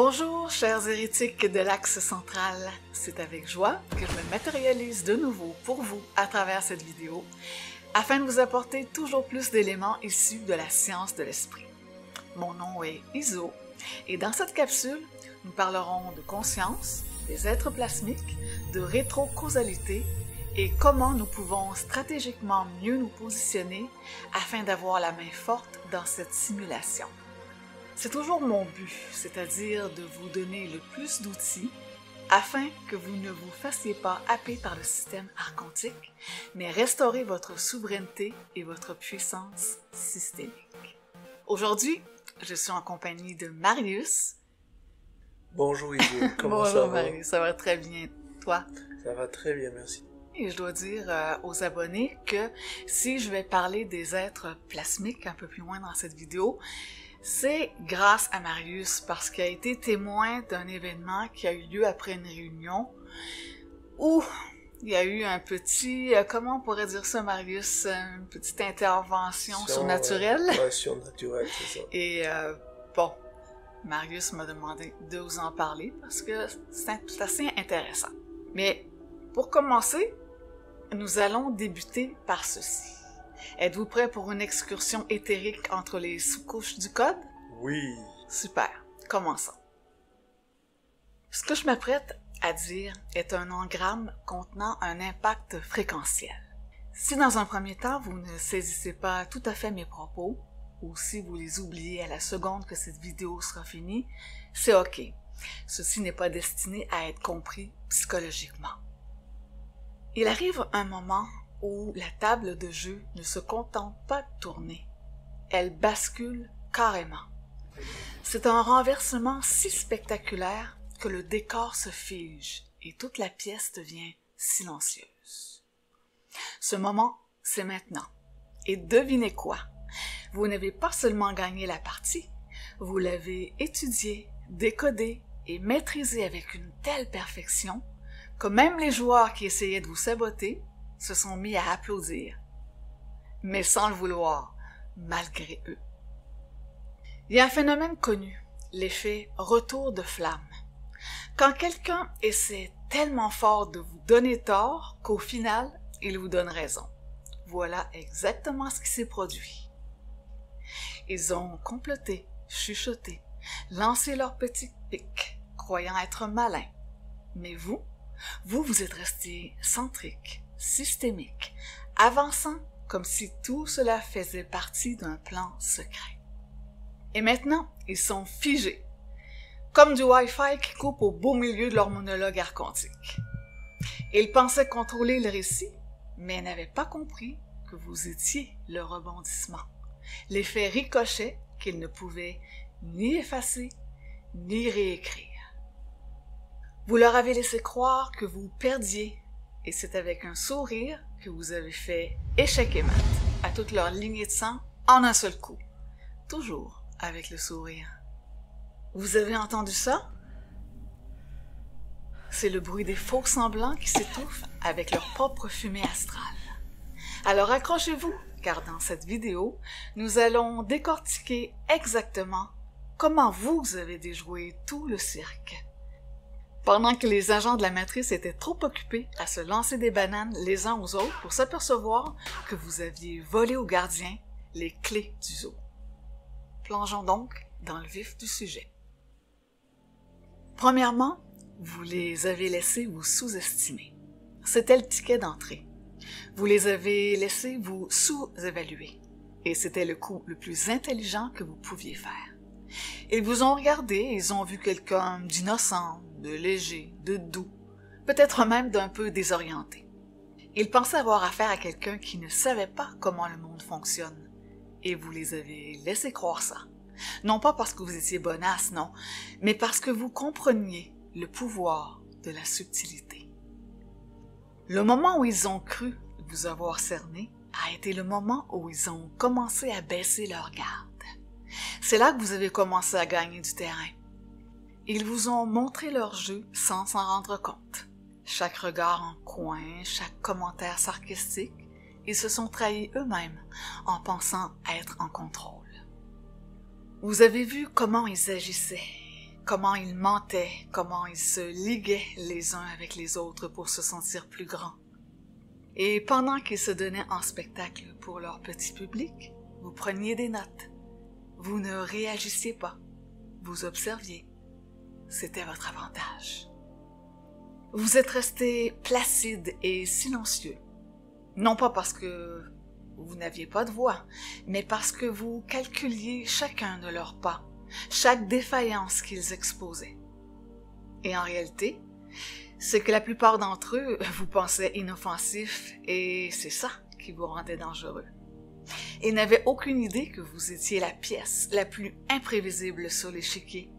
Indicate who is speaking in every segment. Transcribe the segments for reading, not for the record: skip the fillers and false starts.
Speaker 1: Bonjour, chers hérétiques de l'Axe central. C'est avec joie que je me matérialise de nouveau pour vous à travers cette vidéo, afin de vous apporter toujours plus d'éléments issus de la science de l'esprit. Mon nom est Iso, et dans cette capsule, nous parlerons de conscience, des êtres plasmiques, de rétrocausalité et comment nous pouvons stratégiquement mieux nous positionner afin d'avoir la main forte dans cette simulation. C'est toujours mon but, c'est-à-dire de vous donner le plus d'outils afin que vous ne vous fassiez pas happer par le système archontique, mais restaurer votre souveraineté et votre puissance systémique. Aujourd'hui, je suis en compagnie de Marius.
Speaker 2: Bonjour Iso, comment ça
Speaker 1: Bonjour
Speaker 2: va?
Speaker 1: Marius, ça va très bien. Toi?
Speaker 2: Ça va très bien, merci.
Speaker 1: Et je dois dire aux abonnés que si je vais parler des êtres plasmiques un peu plus loin dans cette vidéo, c'est grâce à Marius parce qu'il a été témoin d'un événement qui a eu lieu après une réunion où il y a eu un petit, comment on pourrait dire ça Marius, une petite intervention surnaturelle.
Speaker 2: Ouais, surnaturelle, c'est ça.
Speaker 1: Et bon, Marius m'a demandé de vous en parler parce que c'est assez intéressant. Mais pour commencer, nous allons débuter par ceci. Êtes-vous prêts pour une excursion éthérique entre les sous-couches du code?
Speaker 2: Oui.
Speaker 1: Super, commençons. Ce que je m'apprête à dire est un engramme contenant un impact fréquentiel. Si dans un premier temps vous ne saisissez pas tout à fait mes propos, ou si vous les oubliez à la seconde que cette vidéo sera finie, c'est ok. Ceci n'est pas destiné à être compris psychologiquement. Il arrive un moment où la table de jeu ne se contente pas de tourner. Elle bascule carrément. C'est un renversement si spectaculaire que le décor se fige et toute la pièce devient silencieuse. Ce moment, c'est maintenant. Et devinez quoi? Vous n'avez pas seulement gagné la partie, vous l'avez étudiée, décodée et maîtrisée avec une telle perfection que même les joueurs qui essayaient de vous saboter se sont mis à applaudir, mais sans le vouloir, malgré eux. Il y a un phénomène connu, l'effet retour de flamme. Quand quelqu'un essaie tellement fort de vous donner tort qu'au final, il vous donne raison. Voilà exactement ce qui s'est produit. Ils ont comploté, chuchoté, lancé leurs petits pics, croyant être malins. Mais vous êtes resté centrique, systémique, avançant comme si tout cela faisait partie d'un plan secret. Et maintenant, ils sont figés, comme du Wi-Fi qui coupe au beau milieu de leur monologue archontique. Ils pensaient contrôler le récit, mais n'avaient pas compris que vous étiez le rebondissement, l'effet ricochet qu'ils ne pouvaient ni effacer, ni réécrire. Vous leur avez laissé croire que vous perdiez, et c'est avec un sourire que vous avez fait échec et mat à toute leur lignée de sang en un seul coup. Toujours avec le sourire. Vous avez entendu ça? C'est le bruit des faux semblants qui s'étouffent avec leur propre fumée astrale. Alors accrochez-vous, car dans cette vidéo, nous allons décortiquer exactement comment vous avez déjoué tout le cirque. Pendant que les agents de la matrice étaient trop occupés à se lancer des bananes les uns aux autres pour s'apercevoir que vous aviez volé aux gardiens les clés du zoo. Plongeons donc dans le vif du sujet. Premièrement, vous les avez laissés vous sous-estimer. C'était le ticket d'entrée. Vous les avez laissés vous sous-évaluer. Et c'était le coup le plus intelligent que vous pouviez faire. Ils vous ont regardé et ils ont vu quelqu'un d'innocent, de léger, de doux, peut-être même d'un peu désorienté. Ils pensaient avoir affaire à quelqu'un qui ne savait pas comment le monde fonctionne, et vous les avez laissé croire ça. Non pas parce que vous étiez bonasse, non, mais parce que vous compreniez le pouvoir de la subtilité. Le moment où ils ont cru vous avoir cerné a été le moment où ils ont commencé à baisser leur garde. C'est là que vous avez commencé à gagner du terrain. Ils vous ont montré leur jeu sans s'en rendre compte. Chaque regard en coin, chaque commentaire sarcastique, ils se sont trahis eux-mêmes en pensant être en contrôle. Vous avez vu comment ils agissaient, comment ils mentaient, comment ils se liguaient les uns avec les autres pour se sentir plus grands. Et pendant qu'ils se donnaient en spectacle pour leur petit public, vous preniez des notes. Vous ne réagissiez pas, vous observiez. C'était votre avantage. Vous êtes resté placide et silencieux. Non pas parce que vous n'aviez pas de voix, mais parce que vous calculiez chacun de leurs pas, chaque défaillance qu'ils exposaient. Et en réalité, c'est que la plupart d'entre eux vous pensaient inoffensifs et c'est ça qui vous rendait dangereux. Ils n'avaient aucune idée que vous étiez la pièce la plus imprévisible sur l'échiquier.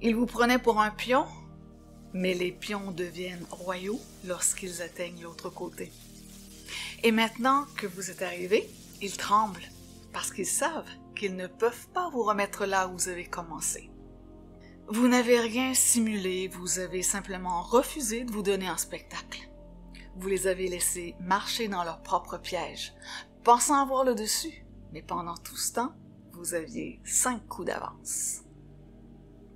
Speaker 1: Ils vous prenaient pour un pion, mais les pions deviennent royaux lorsqu'ils atteignent l'autre côté. Et maintenant que vous êtes arrivé, ils tremblent parce qu'ils savent qu'ils ne peuvent pas vous remettre là où vous avez commencé. Vous n'avez rien simulé, vous avez simplement refusé de vous donner en spectacle. Vous les avez laissés marcher dans leur propre piège, pensant avoir le dessus, mais pendant tout ce temps, vous aviez 5 coups d'avance.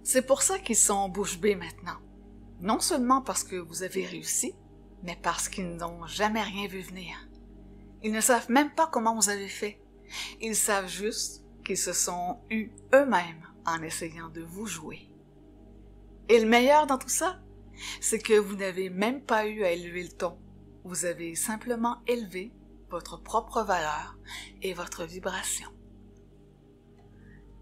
Speaker 1: C'est pour ça qu'ils sont bouche bée maintenant. Non seulement parce que vous avez réussi, mais parce qu'ils n'ont jamais rien vu venir. Ils ne savent même pas comment vous avez fait. Ils savent juste qu'ils se sont eus eux-mêmes en essayant de vous jouer. Et le meilleur dans tout ça, c'est que vous n'avez même pas eu à élever le ton. Vous avez simplement élevé votre propre valeur et votre vibration.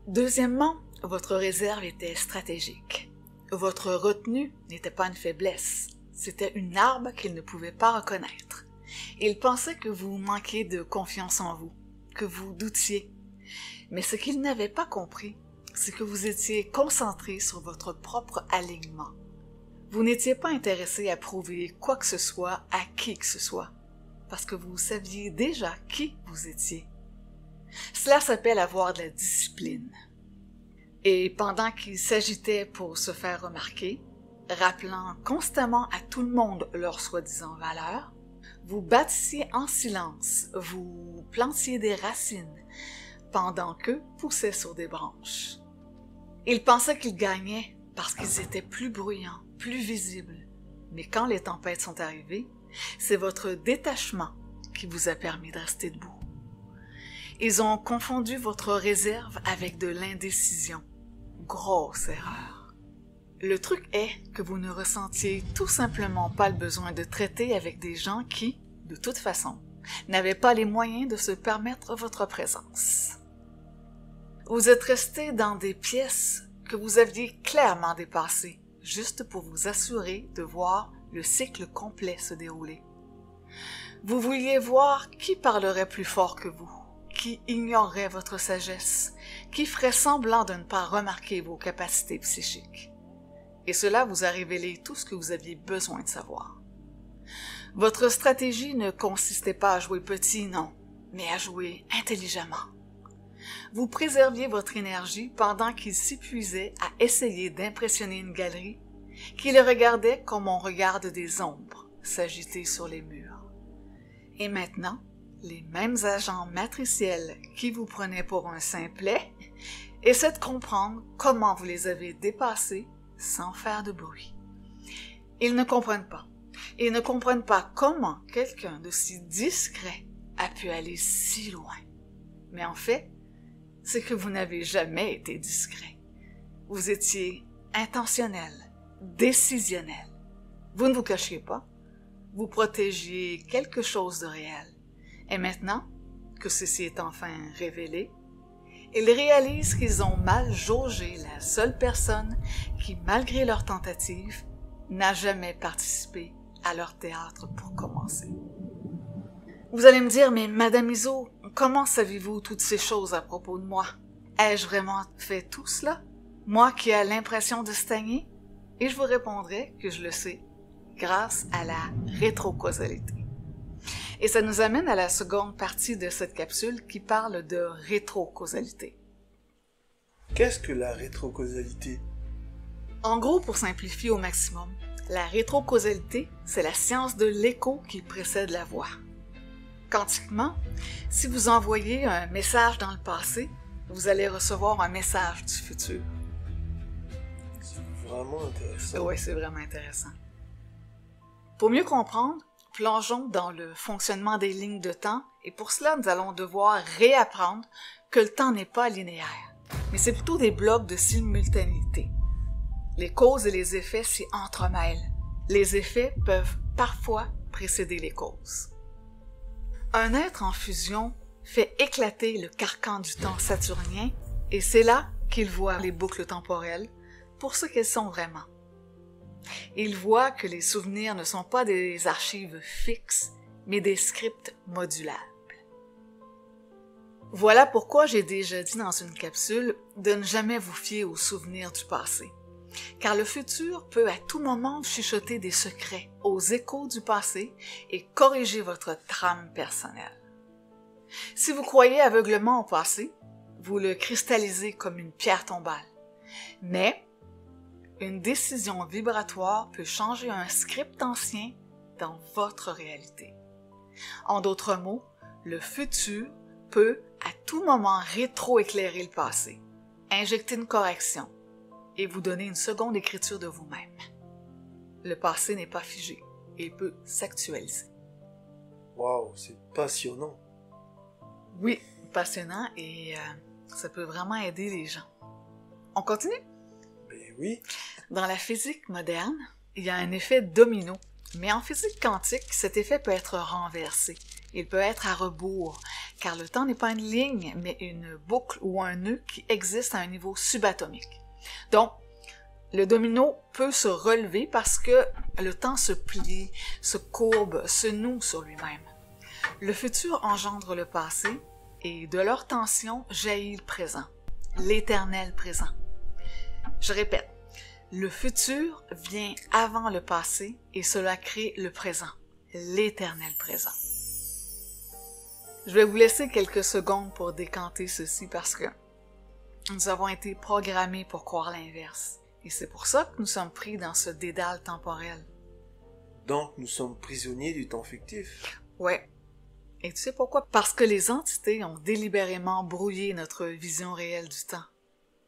Speaker 1: Deuxièmement, votre réserve était stratégique. Votre retenue n'était pas une faiblesse, c'était une arme qu'ils ne pouvaient pas reconnaître. Ils pensaient que vous manquiez de confiance en vous, que vous doutiez. Mais ce qu'ils n'avaient pas compris, c'est que vous étiez concentré sur votre propre alignement. Vous n'étiez pas intéressé à prouver quoi que ce soit à qui que ce soit, parce que vous saviez déjà qui vous étiez. Cela s'appelle avoir de la discipline. Et pendant qu'ils s'agitaient pour se faire remarquer, rappelant constamment à tout le monde leur soi-disant valeur, vous bâtissiez en silence, vous plantiez des racines, pendant qu'eux poussaient sur des branches. Ils pensaient qu'ils gagnaient parce qu'ils étaient plus bruyants, plus visibles. Mais quand les tempêtes sont arrivées, c'est votre détachement qui vous a permis de rester debout. Ils ont confondu votre réserve avec de l'indécision. Grosse erreur. Le truc est que vous ne ressentiez tout simplement pas le besoin de traiter avec des gens qui, de toute façon, n'avaient pas les moyens de se permettre votre présence. Vous êtes resté dans des pièces que vous aviez clairement dépassées, juste pour vous assurer de voir le cycle complet se dérouler. Vous vouliez voir qui parlerait plus fort que vous, qui ignorerait votre sagesse, qui ferait semblant de ne pas remarquer vos capacités psychiques. Et cela vous a révélé tout ce que vous aviez besoin de savoir. Votre stratégie ne consistait pas à jouer petit, non, mais à jouer intelligemment. Vous préserviez votre énergie pendant qu'il s'épuisait à essayer d'impressionner une galerie qui le regardait comme on regarde des ombres s'agiter sur les murs. Et maintenant, les mêmes agents matriciels qui vous prenaient pour un simplet essaient de comprendre comment vous les avez dépassés sans faire de bruit. Ils ne comprennent pas. Ils ne comprennent pas comment quelqu'un d'aussi discret a pu aller si loin. Mais en fait, c'est que vous n'avez jamais été discret. Vous étiez intentionnel, décisionnel. Vous ne vous cachiez pas. Vous protégiez quelque chose de réel. Et maintenant que ceci est enfin révélé, ils réalisent qu'ils ont mal jaugé la seule personne qui, malgré leur tentative, n'a jamais participé à leur théâtre pour commencer. Vous allez me dire, mais Madame Iso, comment savez-vous toutes ces choses à propos de moi? Ai-je vraiment fait tout cela? Moi qui ai l'impression de stagner? Et je vous répondrai que je le sais, grâce à la rétrocausalité. Et ça nous amène à la seconde partie de cette capsule qui parle de rétrocausalité.
Speaker 2: Qu'est-ce que la rétrocausalité?
Speaker 1: En gros, pour simplifier au maximum, la rétrocausalité, c'est la science de l'écho qui précède la voix. Quantiquement, si vous envoyez un message dans le passé, vous allez recevoir un message du futur.
Speaker 2: vraiment intéressant.
Speaker 1: Oui, c'est vraiment intéressant. Pour mieux comprendre, plongeons dans le fonctionnement des lignes de temps et pour cela, nous allons devoir réapprendre que le temps n'est pas linéaire, mais c'est plutôt des blocs de simultanéité. Les causes et les effets s'y entremêlent. Les effets peuvent parfois précéder les causes. Un être en fusion fait éclater le carcan du temps saturnien et c'est là qu'il voit les boucles temporelles pour ce qu'elles sont vraiment. Il voit que les souvenirs ne sont pas des archives fixes, mais des scripts modulables. Voilà pourquoi j'ai déjà dit dans une capsule de ne jamais vous fier aux souvenirs du passé. Car le futur peut à tout moment chuchoter des secrets aux échos du passé et corriger votre trame personnelle. Si vous croyez aveuglement au passé, vous le cristallisez comme une pierre tombale. Mais une décision vibratoire peut changer un script ancien dans votre réalité. En d'autres mots, le futur peut à tout moment rétro-éclairer le passé, injecter une correction et vous donner une seconde écriture de vous-même. Le passé n'est pas figé, il peut s'actualiser.
Speaker 2: Waouh, c'est passionnant.
Speaker 1: Oui, passionnant et ça peut vraiment aider les gens. On continue?
Speaker 2: Ben oui.
Speaker 1: Dans la physique moderne, il y a un effet domino, mais en physique quantique, cet effet peut être renversé. Il peut être à rebours, car le temps n'est pas une ligne, mais une boucle ou un nœud qui existe à un niveau subatomique. Donc, le domino peut se relever parce que le temps se plie, se courbe, se noue sur lui-même. Le futur engendre le passé et de leur tension jaillit le présent, l'éternel présent. Je répète, le futur vient avant le passé et cela crée le présent, l'éternel présent. Je vais vous laisser quelques secondes pour décanter ceci parce que nous avons été programmés pour croire l'inverse. Et c'est pour ça que nous sommes pris dans ce dédale temporel.
Speaker 2: Donc nous sommes prisonniers du temps fictif.
Speaker 1: Ouais. Et tu sais pourquoi? Parce que les entités ont délibérément brouillé notre vision réelle du temps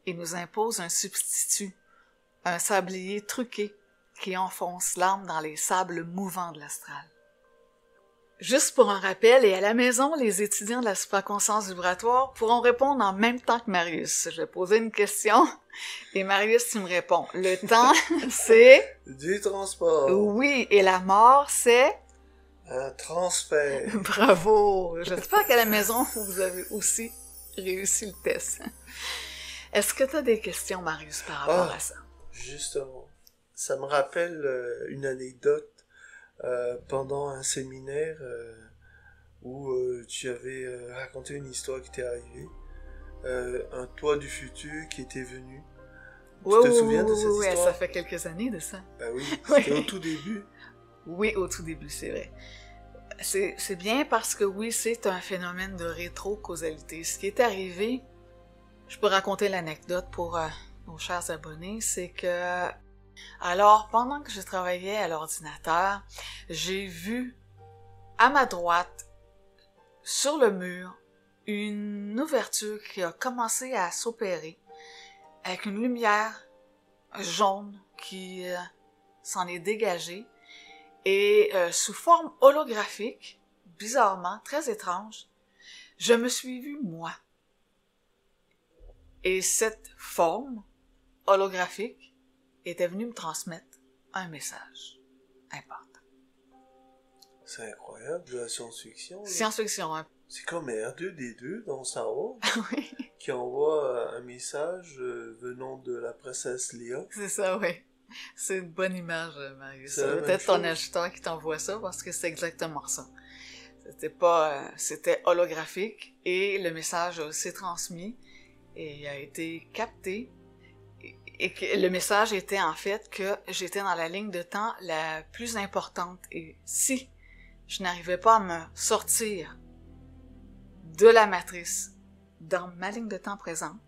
Speaker 1: et nous imposent un substitut, un sablier truqué qui enfonce l'âme dans les sables mouvants de l'astral. Juste pour un rappel, et à la maison, les étudiants de la supraconscience vibratoire pourront répondre en même temps que Marius. Je vais poser une question et Marius, tu me réponds. Le temps, c'est...
Speaker 2: Du transport.
Speaker 1: Oui, et la mort, c'est...
Speaker 2: Un transfert.
Speaker 1: Bravo! J'espère qu'à la maison, vous avez aussi réussi le test. Est-ce que tu as des questions, Marius, par rapport à ça?
Speaker 2: Justement, ça me rappelle une anecdote pendant un séminaire où tu avais raconté une histoire qui t'est arrivée. Un toi du futur qui était venu. Tu te souviens de cette
Speaker 1: Oui,
Speaker 2: histoire?
Speaker 1: ça fait quelques années de ça.
Speaker 2: Ben oui, c'était
Speaker 1: Oui.
Speaker 2: au tout début.
Speaker 1: Oui, au tout début, c'est vrai. C'est bien parce que oui, c'est un phénomène de rétro-causalité. Ce qui est arrivé, je peux raconter l'anecdote pour nos chers abonnés, c'est que, alors, pendant que je travaillais à l'ordinateur, j'ai vu à ma droite, sur le mur, une ouverture qui a commencé à s'opérer avec une lumière jaune qui s'en est dégagée et sous forme holographique, bizarrement, très étrange, je me suis vue moi. Et cette forme holographique était venue me transmettre un message important.
Speaker 2: C'est incroyable, de la science-fiction. là.
Speaker 1: Science-fiction, hein?
Speaker 2: C'est comme R2D2 dans Star Wars,
Speaker 1: Oui,
Speaker 2: qui envoie un message venant de la princesse Léa.
Speaker 1: c'est ça, oui. C'est une bonne image, Marius.
Speaker 2: C'est la
Speaker 1: C'est
Speaker 2: même
Speaker 1: peut-être ton
Speaker 2: chose.
Speaker 1: acheteur qui t'envoie ça parce que c'est exactement ça. C'était pas, c'était holographique et le message s'est transmis et a été capté. Et que le message était en fait que j'étais dans la ligne de temps la plus importante et si je n'arrivais pas à me sortir de la matrice dans ma ligne de temps présente,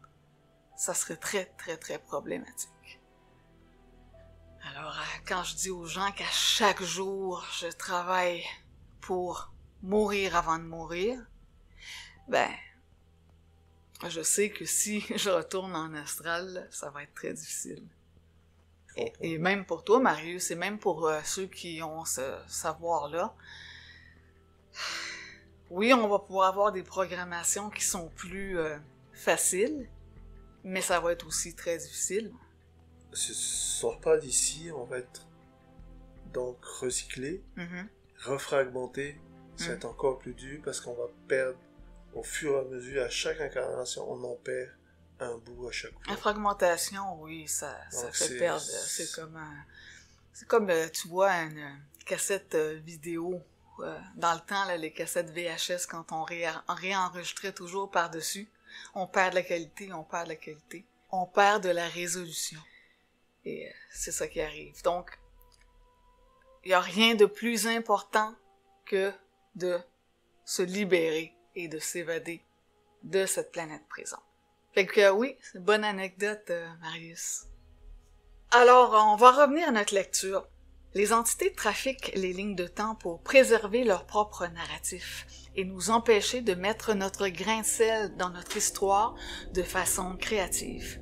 Speaker 1: ça serait très, très, très problématique. Alors, quand je dis aux gens qu'à chaque jour, je travaille pour mourir avant de mourir, ben, je sais que si je retourne en astral, ça va être très difficile. Et même pour toi, Marius, et même pour ceux qui ont ce savoir-là, oui, on va pouvoir avoir des programmations qui sont plus faciles, mais ça va être aussi très difficile.
Speaker 2: Si ça sort pas d'ici, on va être donc recyclé, refragmenté, ça va être encore plus dur parce qu'on va perdre au fur et à mesure, à chaque incarnation, on en perd un bout à chaque fois.
Speaker 1: La fragmentation, oui, ça fait perdre. C'est comme, tu vois, une cassette vidéo. Dans le temps, là, les cassettes VHS, quand on réenregistrait toujours par-dessus, on perd de la qualité, on perd de la résolution. Et c'est ça qui arrive. Donc, il n'y a rien de plus important que de se libérer et de s'évader de cette planète présente. Fait que oui, c'est une bonne anecdote, Marius. Alors, on va revenir à notre lecture. Les entités trafiquent les lignes de temps pour préserver leur propre narratif et nous empêcher de mettre notre grain de sel dans notre histoire de façon créative.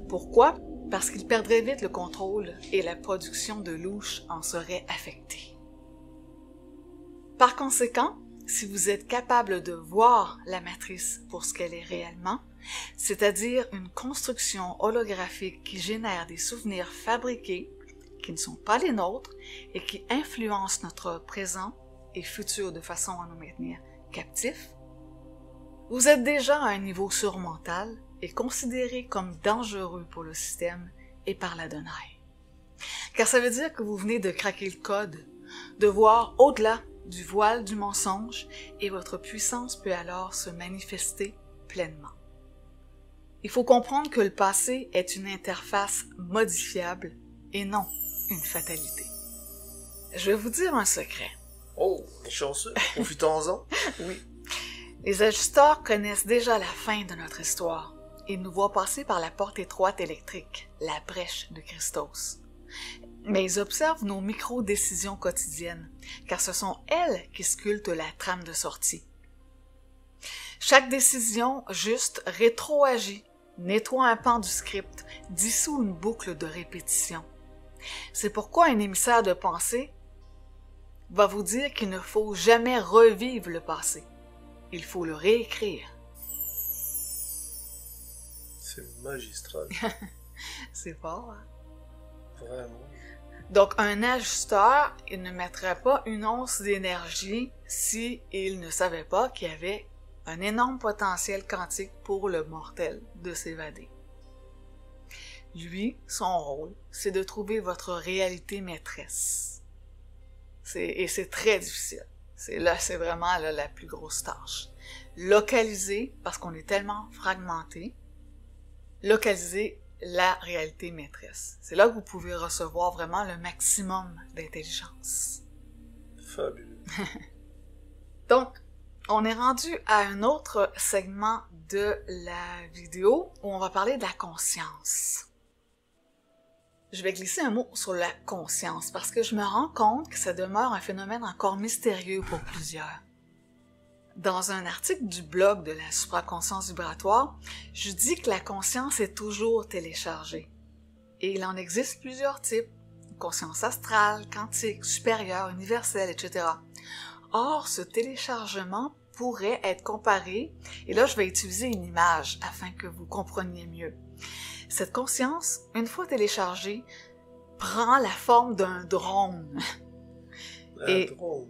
Speaker 1: Pourquoi? Parce qu'ils perdraient vite le contrôle et la production de louche en serait affectée. Par conséquent, si vous êtes capable de voir la matrice pour ce qu'elle est réellement, c'est-à-dire une construction holographique qui génère des souvenirs fabriqués, qui ne sont pas les nôtres et qui influencent notre présent et futur de façon à nous maintenir captifs, vous êtes déjà à un niveau surmental et considéré comme dangereux pour le système et par l'Adonai. Car ça veut dire que vous venez de craquer le code, de voir au-delà du voile du mensonge et votre puissance peut alors se manifester pleinement. Il faut comprendre que le passé est une interface modifiable et non une fatalité. Je vais vous dire un secret.
Speaker 2: Oh, chanceux, profitons-en.
Speaker 1: Oui. Les ajusteurs connaissent déjà la fin de notre histoire. Ils nous voient passer par la porte étroite électrique, la brèche de Christos. Mais ils observent nos micro-décisions quotidiennes, car ce sont elles qui sculptent la trame de sortie. Chaque décision juste rétroagit, nettoie un pan du script, dissout une boucle de répétition. C'est pourquoi un émissaire de pensée va vous dire qu'il ne faut jamais revivre le passé. Il faut le réécrire.
Speaker 2: C'est magistral.
Speaker 1: C'est fort, hein?
Speaker 2: Vraiment.
Speaker 1: Donc, un ajusteur, il ne mettrait pas une once d'énergie si il ne savait pas qu'il y avait un énorme potentiel quantique pour le mortel de s'évader. Lui, son rôle, c'est de trouver votre réalité maîtresse. Et c'est très difficile. C'est vraiment là, la plus grosse tâche. Localiser, parce qu'on est tellement fragmenté, localiser la réalité maîtresse. C'est là que vous pouvez recevoir vraiment le maximum d'intelligence.
Speaker 2: Fabuleux.
Speaker 1: Donc, on est rendu à un autre segment de la vidéo où on va parler de la conscience. Je vais glisser un mot sur la conscience parce que je me rends compte que ça demeure un phénomène encore mystérieux pour plusieurs. Dans un article du blog de la supraconscience vibratoire, je dis que la conscience est toujours téléchargée. Et il en existe plusieurs types, conscience astrale, quantique, supérieure, universelle, etc. Or, ce téléchargement pourrait être comparé, et là je vais utiliser une image afin que vous compreniez mieux. Cette conscience, une fois téléchargée, prend la forme d'un drone.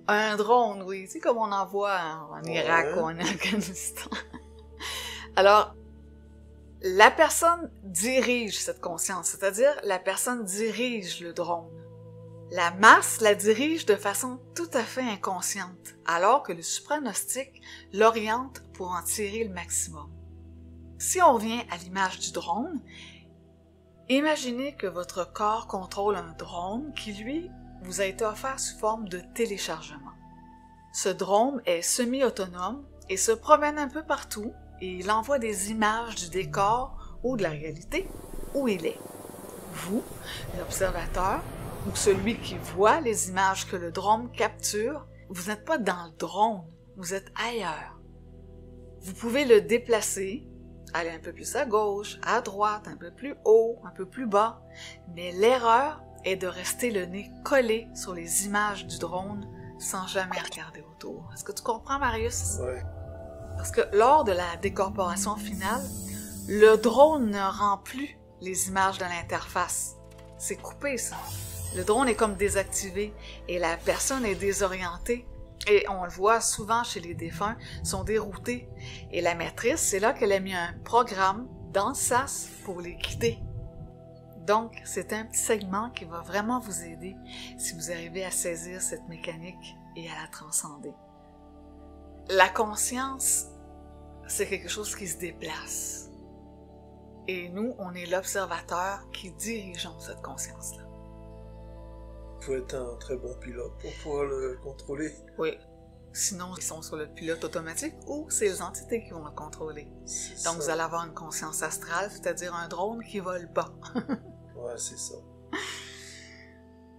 Speaker 1: Un drone, oui. C'est comme on en voit en Irak ou en Afghanistan. Alors, la personne dirige cette conscience, c'est-à-dire la personne dirige le drone. La masse la dirige de façon tout à fait inconsciente, alors que le supranostique l'oriente pour en tirer le maximum. Si on revient à l'image du drone, imaginez que votre corps contrôle un drone qui, lui, vous a été offert sous forme de téléchargement. Ce drone est semi-autonome et se promène un peu partout et il envoie des images du décor ou de la réalité où il est. Vous, l'observateur, ou celui qui voit les images que le drone capture, vous n'êtes pas dans le drone, vous êtes ailleurs. Vous pouvez le déplacer, aller un peu plus à gauche, à droite, un peu plus haut, un peu plus bas. Mais l'erreur est de rester le nez collé sur les images du drone sans jamais regarder autour. Est-ce que tu comprends, Marius?
Speaker 2: Oui.
Speaker 1: Parce que lors de la décorporation finale, le drone ne rend plus les images de l'interface. C'est coupé, ça. Le drone est comme désactivé et la personne est désorientée. Et on le voit souvent chez les défunts, sont déroutés. Et la maîtrise, c'est là qu'elle a mis un programme dans le SAS pour les guider. Donc, c'est un petit segment qui va vraiment vous aider si vous arrivez à saisir cette mécanique et à la transcender. La conscience, c'est quelque chose qui se déplace. Et nous, on est l'observateur qui dirigeons cette conscience-là.
Speaker 2: Il faut être un très bon pilote pour pouvoir le contrôler.
Speaker 1: Oui. Sinon, ils sont sur le pilote automatique ou c'est les entités qui vont le contrôler. Donc, vous allez avoir une conscience astrale, c'est-à-dire un drone qui vole bas.
Speaker 2: Ouais, c'est ça.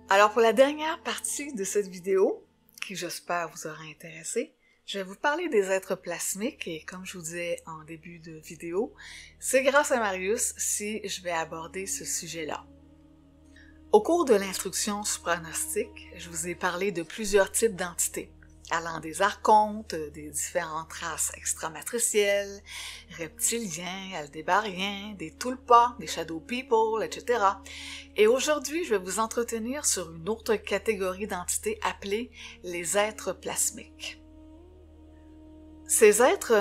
Speaker 1: Alors, pour la dernière partie de cette vidéo, qui j'espère vous aura intéressé, je vais vous parler des êtres plasmiques et comme je vous disais en début de vidéo, c'est grâce à Marius si je vais aborder ce sujet-là. Au cours de l'instruction supranostique, je vous ai parlé de plusieurs types d'entités, allant des archontes, des différentes races extramatricielles, reptiliens, aldébariens, des tulpas, des shadow people, etc. Et aujourd'hui, je vais vous entretenir sur une autre catégorie d'entités appelée les êtres plasmiques. Ces êtres,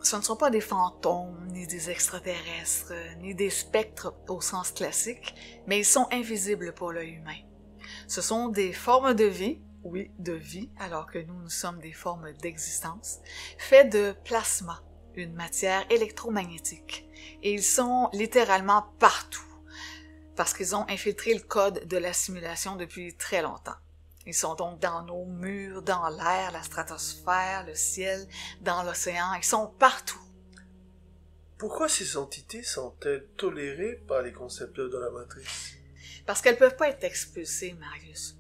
Speaker 1: ce ne sont pas des fantômes, ni des extraterrestres, ni des spectres au sens classique, mais ils sont invisibles pour l'œil humain. Ce sont des formes de vie, oui, de vie, alors que nous sommes des formes d'existence, faites de plasma, une matière électromagnétique. Et ils sont littéralement partout, parce qu'ils ont infiltré le code de la simulation depuis très longtemps. Ils sont donc dans nos murs, dans l'air, la stratosphère, le ciel, dans l'océan. Ils sont partout.
Speaker 2: Pourquoi ces entités sont-elles tolérées par les concepteurs de la matrice?
Speaker 1: Parce qu'elles ne peuvent pas être expulsées, Marius.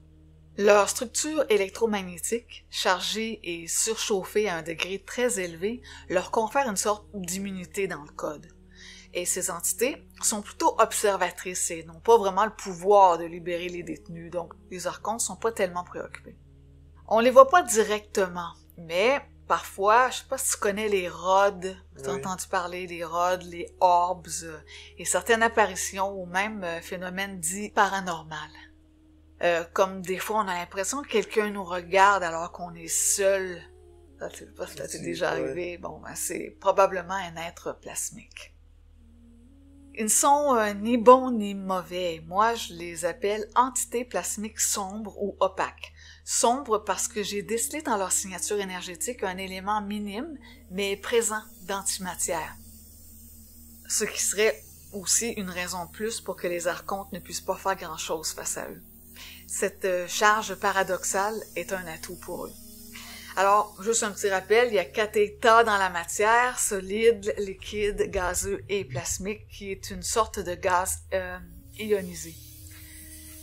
Speaker 1: Leur structure électromagnétique, chargée et surchauffée à un degré très élevé, leur confère une sorte d'immunité dans le code. Et ces entités sont plutôt observatrices et n'ont pas vraiment le pouvoir de libérer les détenus, donc les archontes sont pas tellement préoccupés. On les voit pas directement, mais parfois, je sais pas si tu connais les rods, tu as entendu parler des rods, les orbs, et certaines apparitions ou même phénomènes dits paranormaux. Comme des fois, on a l'impression que quelqu'un nous regarde alors qu'on est seul. Ça t'est déjà arrivé. Bon, ben, c'est probablement un être plasmique. Ils ne sont ni bons ni mauvais. Moi, je les appelle entités plasmiques sombres ou opaques. Sombres parce que j'ai décelé dans leur signature énergétique un élément minime, mais présent d'antimatière. Ce qui serait aussi une raison de plus pour que les archontes ne puissent pas faire grand-chose face à eux. Cette charge paradoxale est un atout pour eux. Alors, juste un petit rappel, il y a 4 états dans la matière, solide, liquide, gazeux et plasmique, qui est une sorte de gaz ionisé.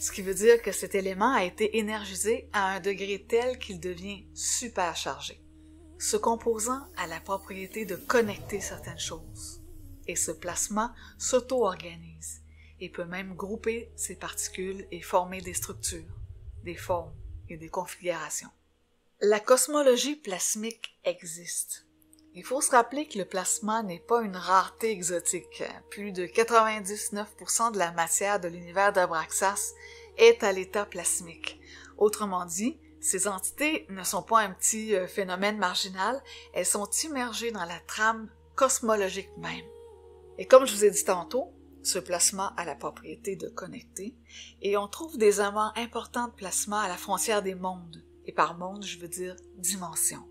Speaker 1: Ce qui veut dire que cet élément a été énergisé à un degré tel qu'il devient superchargé. Ce composant a la propriété de connecter certaines choses. Et ce plasma s'auto-organise et peut même grouper ses particules et former des structures, des formes et des configurations. La cosmologie plasmique existe. Il faut se rappeler que le plasma n'est pas une rareté exotique. Plus de 99% de la matière de l'univers d'Abraxas est à l'état plasmique. Autrement dit, ces entités ne sont pas un petit phénomène marginal, elles sont immergées dans la trame cosmologique même. Et comme je vous ai dit tantôt, ce plasma a la propriété de connecter, et on trouve des amas importants de plasma à la frontière des mondes. Et par monde, je veux dire dimension.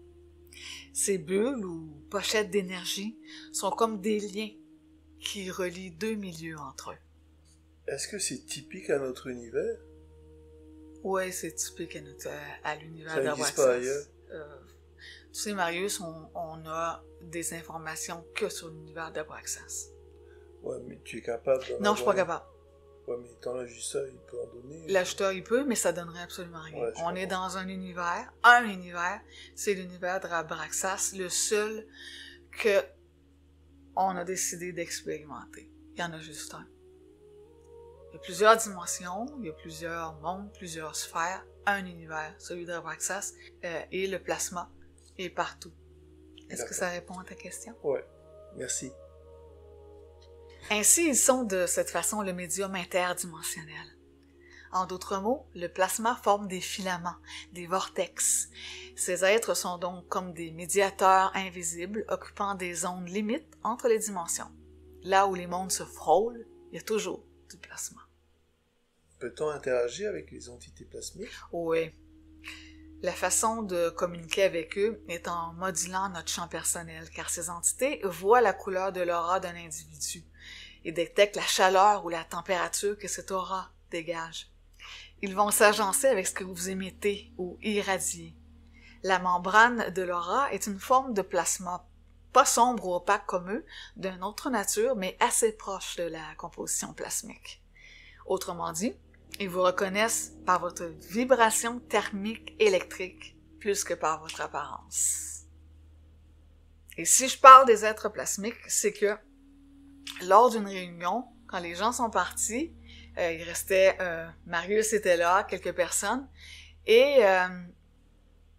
Speaker 1: Ces bulles ou pochettes d'énergie sont comme des liens qui relient 2 milieux entre eux.
Speaker 2: Est-ce que c'est typique à notre univers?
Speaker 1: Oui, c'est typique à l'univers
Speaker 2: d'Abraxas. Ça n'existe pas ailleurs?
Speaker 1: Tu sais, Marius, on a des informations que sur l'univers d'Abraxas.
Speaker 2: Ouais, mais tu es capable d'en
Speaker 1: Non, je suis pas capable.
Speaker 2: Ouais, mais étant l'ajusteur, il peut en donner.
Speaker 1: L'ajusteur, il peut, mais ça donnerait absolument rien.
Speaker 2: Ouais,
Speaker 1: on est dans un univers, c'est l'univers d'Abraxas, le seul que on a décidé d'expérimenter. Il y en a juste un. Il y a plusieurs dimensions, il y a plusieurs mondes, plusieurs sphères, un univers, celui d'Abraxas, et le plasma est partout. Est-ce que ça répond à ta question?
Speaker 2: Ouais, merci.
Speaker 1: Ainsi, ils sont de cette façon le médium interdimensionnel. En d'autres mots, le plasma forme des filaments, des vortex. Ces êtres sont donc comme des médiateurs invisibles occupant des zones limites entre les dimensions. Là où les mondes se frôlent, il y a toujours du plasma.
Speaker 2: Peut-on interagir avec les entités plasmiques?
Speaker 1: Oui. La façon de communiquer avec eux est en modulant notre champ personnel, car ces entités voient la couleur de l'aura d'un individu et détectent la chaleur ou la température que cette aura dégage. Ils vont s'agencer avec ce que vous émettez ou irradiez. La membrane de l'aura est une forme de plasma, pas sombre ou opaque comme eux, d'une autre nature, mais assez proche de la composition plasmique. Autrement dit, ils vous reconnaissent par votre vibration thermique électrique plus que par votre apparence. Et si je parle des êtres plasmiques, c'est que lors d'une réunion, quand les gens sont partis, il restait, Marius était là, quelques personnes, et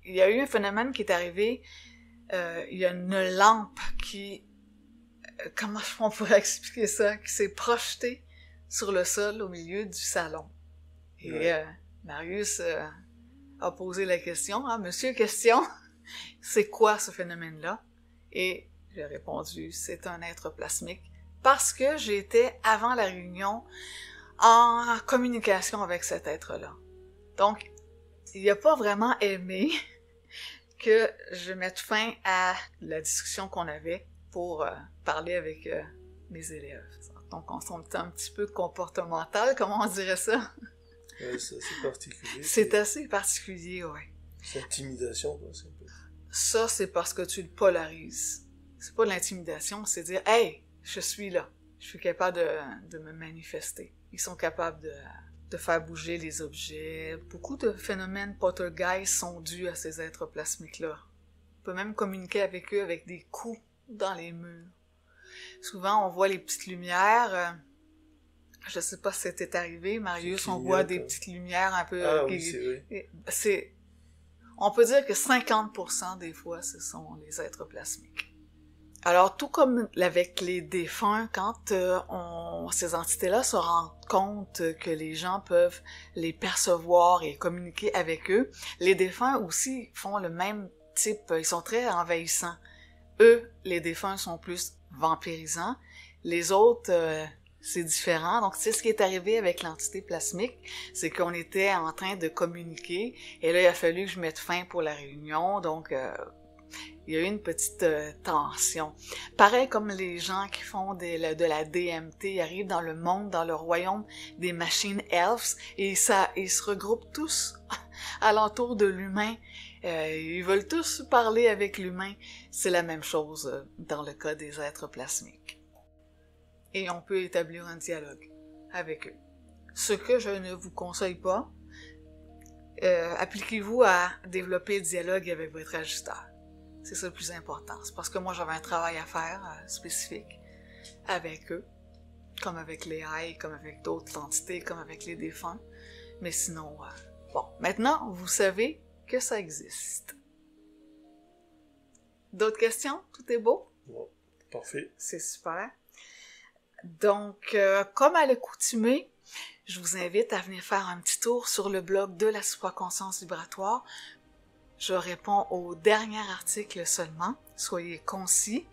Speaker 1: il y a eu un phénomène qui est arrivé, il y a une lampe qui, comment on pourrait expliquer ça, qui s'est projetée sur le sol au milieu du salon. Et Marius a posé la question, « Monsieur, question, c'est quoi ce phénomène-là? » Et j'ai répondu, « C'est un être plasmique. » Parce que j'étais, avant la réunion, en communication avec cet être-là. Donc, il n'a pas vraiment aimé que je mette fin à la discussion qu'on avait pour parler avec mes élèves. Donc, on est un petit peu comportemental, comment on dirait ça?
Speaker 2: Ouais, c'est assez particulier.
Speaker 1: C'est assez particulier, oui.
Speaker 2: C'est intimidation, quoi, c'est un peu.
Speaker 1: Ça, c'est parce que tu le polarises. C'est pas de l'intimidation, c'est dire « Hey, je suis là. Je suis capable de me manifester. » Ils sont capables de faire bouger les objets. Beaucoup de phénomènes poltergeist sont dus à ces êtres plasmiques-là. On peut même communiquer avec eux avec des coups dans les murs. Souvent, on voit les petites lumières. Je sais pas si c'était arrivé, Marius, on voit des petites lumières un peu...
Speaker 2: Ah oui, c'est vrai.
Speaker 1: On peut dire que 50% des fois, ce sont les êtres plasmiques. Alors, tout comme avec les défunts, quand ces entités-là se rendent compte que les gens peuvent les percevoir et communiquer avec eux, les défunts aussi font le même type, ils sont très envahissants. Eux, les défunts sont plus vampirisants, les autres, c'est différent. Donc, c'est ce qui est arrivé avec l'entité plasmique, c'est qu'on était en train de communiquer, et là, il a fallu que je mette fin pour la réunion, donc... il y a eu une petite tension. Pareil comme les gens qui font de la DMT, ils arrivent dans le monde, dans le royaume des machines elves, et ils se regroupent tous alentour de l'humain. Ils veulent tous parler avec l'humain. C'est la même chose dans le cas des êtres plasmiques. Et on peut établir un dialogue avec eux. Ce que je ne vous conseille pas, appliquez-vous à développer le dialogue avec votre ajusteur. C'est ça le plus important. C'est parce que moi, j'avais un travail à faire spécifique avec eux, comme avec les AI, comme avec d'autres entités, comme avec les défunts. Mais sinon, bon, maintenant, vous savez que ça existe. D'autres questions? Tout est beau?
Speaker 2: Bon, parfait.
Speaker 1: C'est super. Donc, comme à l'accoutumée, je vous invite à venir faire un petit tour sur le blog de la supraconscience vibratoire. Je réponds au dernier article seulement. Soyez concis.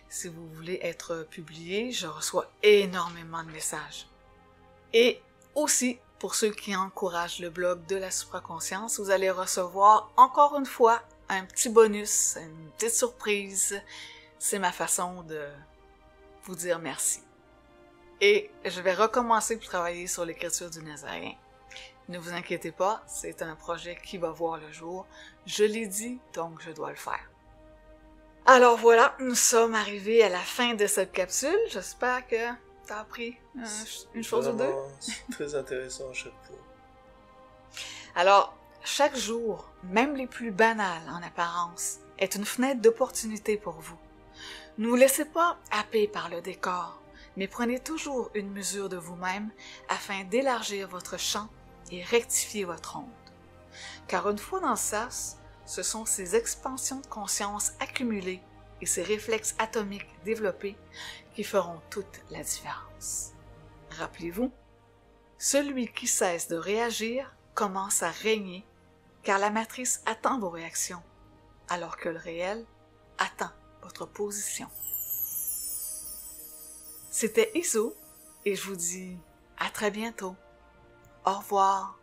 Speaker 1: Si vous voulez être publié, je reçois énormément de messages. Et aussi, pour ceux qui encouragent le blog de la supraconscience, vous allez recevoir encore une fois un petit bonus, une petite surprise. C'est ma façon de vous dire merci. Et je vais recommencer pour travailler sur l'écriture du Nazaréen. Ne vous inquiétez pas, c'est un projet qui va voir le jour. Je l'ai dit, donc je dois le faire. Alors voilà, nous sommes arrivés à la fin de cette capsule. J'espère que t'as appris une chose ou deux.
Speaker 2: C'est très intéressant à chaque fois.
Speaker 1: Alors, chaque jour, même les plus banals en apparence, est une fenêtre d'opportunité pour vous. Ne vous laissez pas happer par le décor, mais prenez toujours une mesure de vous-même afin d'élargir votre champ et rectifier votre onde. Car une fois dans le sas, ce sont ces expansions de conscience accumulées et ces réflexes atomiques développés qui feront toute la différence. Rappelez-vous, celui qui cesse de réagir commence à régner, car la matrice attend vos réactions, alors que le réel attend votre position. C'était Iso, et je vous dis à très bientôt. Au revoir.